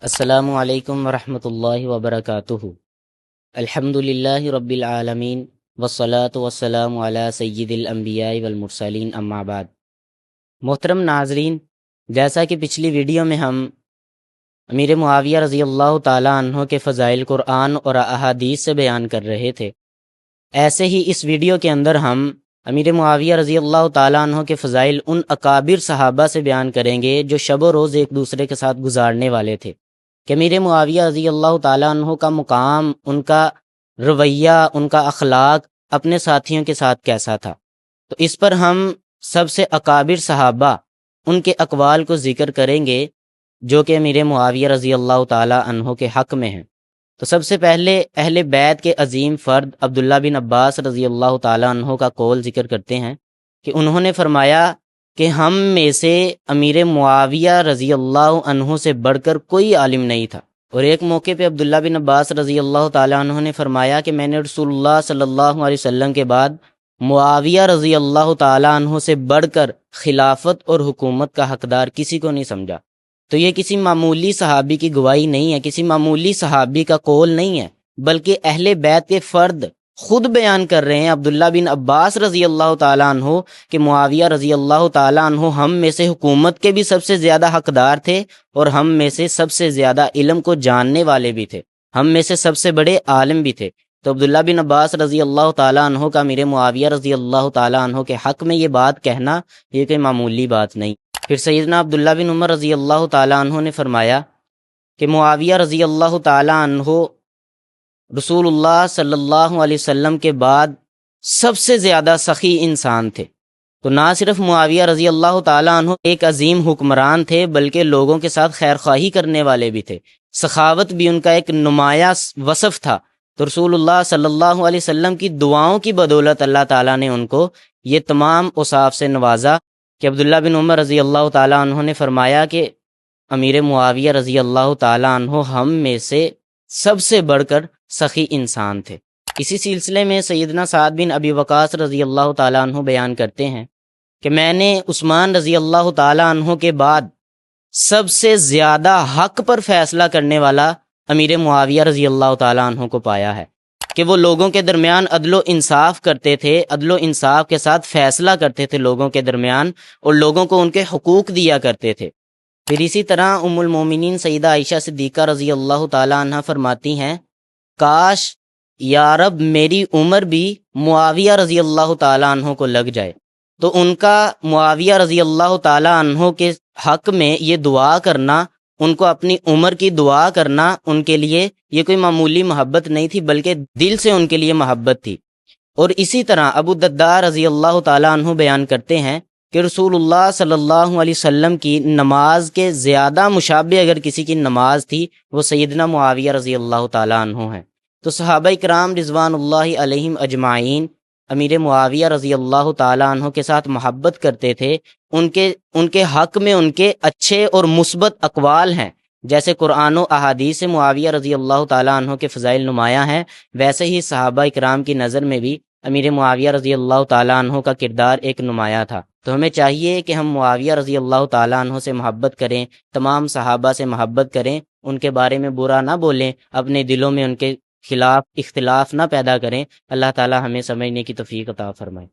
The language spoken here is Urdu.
السلام علیکم ورحمۃ اللہ وبرکاتہ۔ الحمد للہ رب العالمین والصلاة والسلام علی سید الانبیاء والمرسلین، اما بعد۔ محترم ناظرین، جیسا کہ پچھلی ویڈیو میں ہم امیر معاویہ رضی اللہ تعالیٰ عنہ کے فضائل قرآن اور احادیث سے بیان کر رہے تھے، ایسے ہی اس ویڈیو کے اندر ہم امیر معاویہ رضی اللہ تعالیٰ عنہ کے فضائل ان اکابر صحابہ سے بیان کریں گے جو شب و روز ایک دوسرے کے ساتھ گزارنے والے تھے، کہ امیر معاویہ رضی اللہ تعالیٰ عنہ کا مقام، ان کا رویہ، ان کا اخلاق اپنے ساتھیوں کے ساتھ کیسا تھا۔ تو اس پر ہم سب سے اکابر صحابہ، ان کے اقوال کو ذکر کریں گے جو کہ امیر معاویہ رضی اللہ تعالیٰ عنہ کے حق میں ہیں۔ تو سب سے پہلے اہل بیت کے عظیم فرد عبداللہ بن عباس رضی اللہ تعالیٰ عنہ کا قول ذکر کرتے ہیں کہ انہوں نے فرمایا کہ ہم میں سے امیر معاویہ رضی اللہ عنہ سے بڑھ کر کوئی عالم نہیں تھا۔ اور ایک موقع پہ عبداللہ بن عباس رضی اللہ تعالیٰ عنہ نے فرمایا کہ میں نے رسول اللہ صلی اللہ علیہ وسلم کے بعد معاویہ رضی اللہ تعالیٰ عنہ سے بڑھ کر خلافت اور حکومت کا حقدار کسی کو نہیں سمجھا۔ تو یہ کسی معمولی صحابی کی گواہی نہیں ہے، کسی معمولی صحابی کا قول نہیں ہے، بلکہ اہل بیت کے فرد خود بیان کر رہے ہیں، عبداللہ بن عباس رضی اللہ تعالیٰ عنہ، کہ معاویہ رضی اللہ تعالیٰ عنہ ہم میں سے حکومت کے بھی سب سے زیادہ حقدار تھے، اور ہم میں سے سب سے زیادہ علم کو جاننے والے بھی تھے، ہم میں سے سب سے بڑے عالم بھی تھے۔ تو عبداللہ بن عباس رضی اللہ تعالیٰ عنہ کا امیر معاویہ رضی اللہ تعالیٰ عنہ کے حق میں یہ بات کہنا، یہ کوئی معمولی بات نہیں۔ پھر سیدنا عبداللہ بن عمر رضی اللہ تعالیٰ عنہ نے فرمایا کہ معاویہ رضی اللہ تعالیٰ عنہ رسول اللہ صلی اللہ علیہ وسلم کے بعد سب سے زیادہ سخی انسان تھے۔ تو نہ صرف معاویہ رضی اللہ تعالیٰ عنہ ایک عظیم حکمران تھے، بلکہ لوگوں کے ساتھ خیر خواہی کرنے والے بھی تھے، سخاوت بھی ان کا ایک نمایاں وصف تھا۔ تو رسول اللہ صلی اللہ علیہ وسلم کی دعاؤں کی بدولت اللہ تعالیٰ نے ان کو یہ تمام اوصاف سے نوازا کہ عبداللہ بن عمر رضی اللہ تعالیٰ عنہ نے فرمایا کہ امیر معاویہ رضی اللہ تعالیٰ عنہ ہم میں سے سب سے بڑھ کر سخی انسان تھے۔ اسی سلسلے میں سیدنا سعد بن ابی وقاص رضی اللہ تعالیٰ عنہ بیان کرتے ہیں کہ میں نے عثمان رضی اللہ تعالیٰ عنہ کے بعد سب سے زیادہ حق پر فیصلہ کرنے والا امیر معاویہ رضی اللہ تعالیٰ عنہ کو پایا ہے، کہ وہ لوگوں کے درمیان عدل و انصاف کرتے تھے، عدل و انصاف کے ساتھ فیصلہ کرتے تھے لوگوں کے درمیان، اور لوگوں کو ان کے حقوق دیا کرتے تھے۔ پھر اسی طرح ام المومنین سیدہ عائشہ صدیقہ رضی اللہ تعالیٰ عنہ فرماتی ہیں، کاش یا رب میری عمر بھی معاویہ رضی اللہ تعالیٰ عنہ کو لگ جائے۔ تو ان کا معاویہ رضی اللہ تعالیٰ عنہ کے حق میں یہ دعا کرنا، ان کو اپنی عمر کی دعا کرنا، ان کے لیے یہ کوئی معمولی محبت نہیں تھی، بلکہ دل سے ان کے لیے محبت تھی۔ اور اسی طرح ابو الدرداء رضی اللہ تعالیٰ عنہ بیان کرتے ہیں کہ رسول اللہ صلی اللہ علیہ وسلم کی نماز کے زیادہ مشابہ اگر کسی کی نماز تھی، وہ سیدنا معاویہ رضی اللہ تعالیٰ عنہ ہیں۔ تو صحابہ کرام رضوان اللہ علیہم اجمعین امیر معاویہ رضی اللہ تعالیٰ عنہ کے ساتھ محبت کرتے تھے، ان کے حق میں ان کے اچھے اور مثبت اقوال ہیں۔ جیسے قرآن و احادیث سے معاویہ رضی اللہ تعالیٰ عنہ کے فضائل نمایاں ہیں، ویسے ہی صحابہ کرام کی نظر میں بھی امیر معاویہ رضی اللہ تعالیٰ عنہ کا کردار ایک نمایاں تھا۔ تو ہمیں چاہیے کہ ہم معاویہ رضی اللہ تعالیٰ عنہ سے محبت کریں، تمام صحابہ سے محبت کریں، ان کے بارے میں برا نہ بولیں، اپنے دلوں میں ان کے خلاف اختلاف نہ پیدا کریں۔ اللہ تعالیٰ ہمیں سمجھنے کی توفیق عطا فرمائے۔